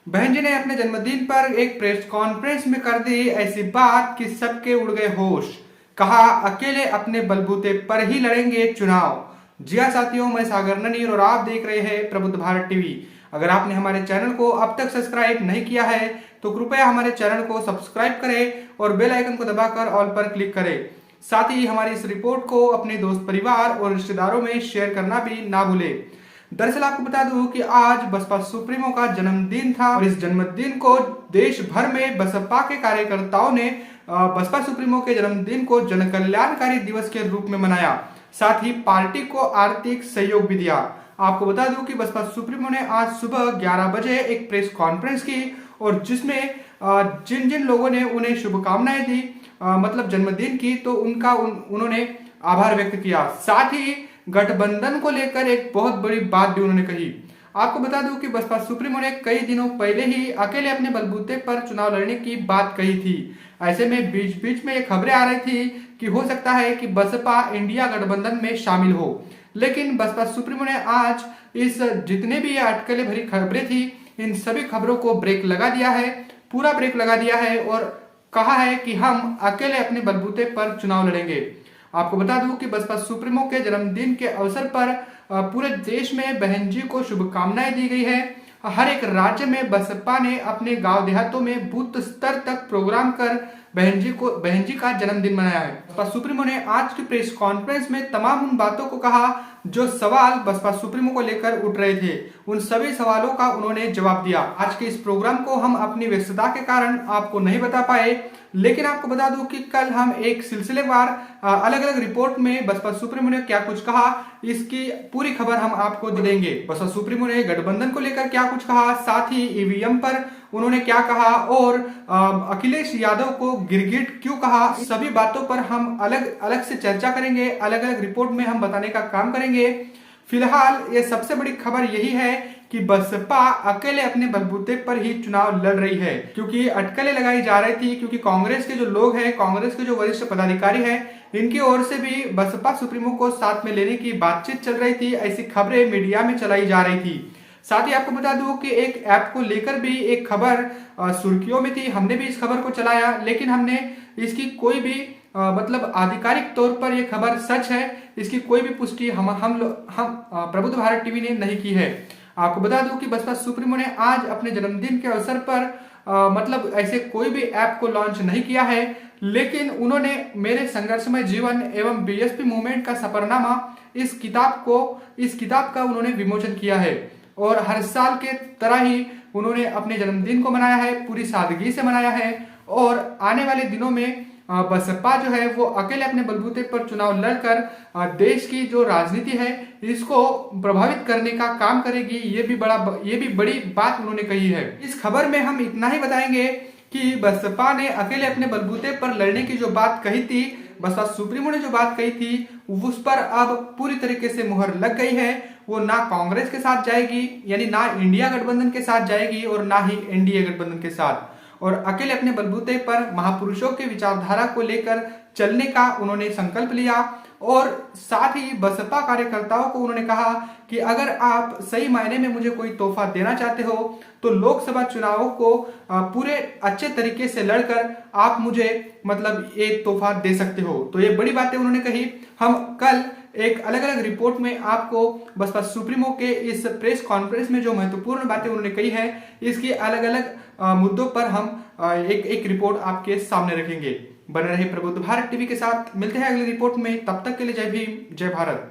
बहन जी ने अपने जन्मदिन पर एक प्रेस कॉन्फ्रेंस में कर दी ऐसी बात कि सबके उड़ गए होश। कहा अकेले अपने बलबूते पर ही लड़ेंगे चुनाव। जी हाँ साथियों, मैं सागर ननीर और आप देख रहे हैं प्रबुद्ध भारत टीवी। अगर आपने हमारे चैनल को अब तक सब्सक्राइब नहीं किया है तो कृपया हमारे चैनल को सब्सक्राइब करें और बेल आइकन को दबाकर ऑल पर क्लिक करें। साथ ही हमारी इस रिपोर्ट को अपने दोस्त परिवार और रिश्तेदारों में शेयर करना भी ना भूलें। दरअसल आपको बता दूं कि आज बसपा सुप्रीमो का जन्मदिन था और इस जन्मदिन को देश भर में बसपा के कार्यकर्ताओं ने बसपा सुप्रीमो के जन्मदिन को जन कल्याणकारी दिवस के रूप में मनाया। साथ ही पार्टी को आर्थिक सहयोग भी दिया। आपको बता दूं कि बसपा सुप्रीमो ने आज सुबह 11 बजे एक प्रेस कॉन्फ्रेंस की और जिसमें जिन जिन लोगों ने उन्हें शुभकामनाएं दी, मतलब जन्मदिन की, तो उन्होंने आभार व्यक्त किया। साथ ही गठबंधन को लेकर एक बहुत बड़ी बात भी उन्होंने कही। आपको बता दूं कि बसपा सुप्रीमो ने कई दिनों पहले ही अकेले अपने बलबूते पर चुनाव लड़ने की बात कही थी। ऐसे में बीच बीच में ये खबरें आ रही थी कि हो सकता है कि बसपा इंडिया गठबंधन में शामिल हो, लेकिन बसपा सुप्रीमो ने आज इस जितने भी ये अटकलें भरी खबरें थी, इन सभी खबरों को ब्रेक लगा दिया है, पूरा ब्रेक लगा दिया है और कहा है कि हम अकेले अपने बलबूते पर चुनाव लड़ेंगे। आपको बता दूं कि बसपा सुप्रीमो के जन्मदिन के अवसर पर पूरे देश में बहन जी को शुभकामनाएं दी गई है। हर एक राज्य में बसपा ने अपने गांव देहातों में बूथ स्तर तक प्रोग्राम कर बहन जी का जन्मदिन मनाया है। बसपा सुप्रीमो ने आज की प्रेस कॉन्फ्रेंस में तमाम उन बातों को कहा जो सवाल बसपा सुप्रीमो को लेकर उठ रहे थे। उन सभी सवालों का उन्होंने जवाब दिया। आज के इस प्रोग्राम को हम अपनी व्यस्तता के कारण आपको नहीं बता पाए, लेकिन आपको बता दूं कि कल हम एक सिलसिलेवार अलग अलग रिपोर्ट में बसपा सुप्रीमो ने क्या कुछ कहा, इसकी पूरी खबर हम आपको देंगे। बसपा सुप्रीमो ने गठबंधन को लेकर क्या कुछ कहा, साथ ही ईवीएम पर उन्होंने क्या कहा और अखिलेश यादव को गिरगिट क्यों कहा, सभी बातों पर हम अलग अलग से चर्चा करेंगे, अलग अलग रिपोर्ट में हम बताने का काम करेंगे। फिलहाल ये सबसे बड़ी खबर यही है कि बसपा अकेले अपने बलबूते पर ही चुनाव लड़ रही है, क्योंकि अटकलें लगाई जा रही थी, क्योंकि कांग्रेस के जो लोग हैं, कांग्रेस के जो वरिष्ठ पदाधिकारी हैं, इनकी ओर से भी बसपा सुप्रीमो को साथ में लेने की बातचीत चल रही थी। ऐसी खबरें मीडिया में चलाई जा रही थी। साथ ही आपको बता दूं कि एक ऐप को लेकर भी एक खबर सुर्खियों में थी। हमने भी इस खबर को चलाया, लेकिन हमने इसकी कोई भी मतलब आधिकारिक तौर पर यह खबर सच है, इसकी कोई भी पुष्टि हम प्रबुद्ध भारत टीवी ने नहीं की है। आपको बता दूं कि बसपा सुप्रीमो ने आज अपने जन्मदिन के अवसर पर मतलब ऐसे कोई भी ऐप को लॉन्च नहीं किया है, लेकिन उन्होंने मेरे संघर्षमय जीवन एवं बीएसपी मूवमेंट का सफरनामा इस किताब का उन्होंने विमोचन किया है और हर साल के तरह ही उन्होंने अपने जन्मदिन को मनाया है, पूरी सादगी से मनाया है और आने वाले दिनों में बसपा जो है वो अकेले अपने बलबूते पर चुनाव लड़कर देश की जो राजनीति है इसको प्रभावित करने का काम करेगी। ये भी बड़ी बात उन्होंने कही है। इस खबर में हम इतना ही बताएंगे कि बसपा ने अकेले अपने बलबूते पर लड़ने की जो बात कही थी, बसपा सुप्रीमो ने जो बात कही थी, उस पर अब पूरी तरीके से मुहर लग गई है। वो ना कांग्रेस के साथ जाएगी, यानी ना इंडिया गठबंधन के साथ जाएगी और ना ही एनडीए गठबंधन के साथ, और अकेले अपने बलबूते पर महापुरुषों के विचारधारा को लेकर चलने का उन्होंने संकल्प लिया। और साथ ही बसपा कार्यकर्ताओं को उन्होंने कहा कि अगर आप सही मायने में मुझे कोई तोहफा देना चाहते हो तो लोकसभा चुनावों को पूरे अच्छे तरीके से लड़कर आप मुझे मतलब ये तोहफा दे सकते हो। तो ये बड़ी बातें उन्होंने कही। हम कल एक अलग अलग रिपोर्ट में आपको बसपा सुप्रीमो के इस प्रेस कॉन्फ्रेंस में जो महत्वपूर्ण बातें उन्होंने कही है, इसकी अलग अलग मुद्दों पर हम एक रिपोर्ट आपके सामने रखेंगे। बने रहे प्रबुद्ध भारत टीवी के साथ। मिलते हैं अगली रिपोर्ट में, तब तक के लिए जय भीम, जय भारत।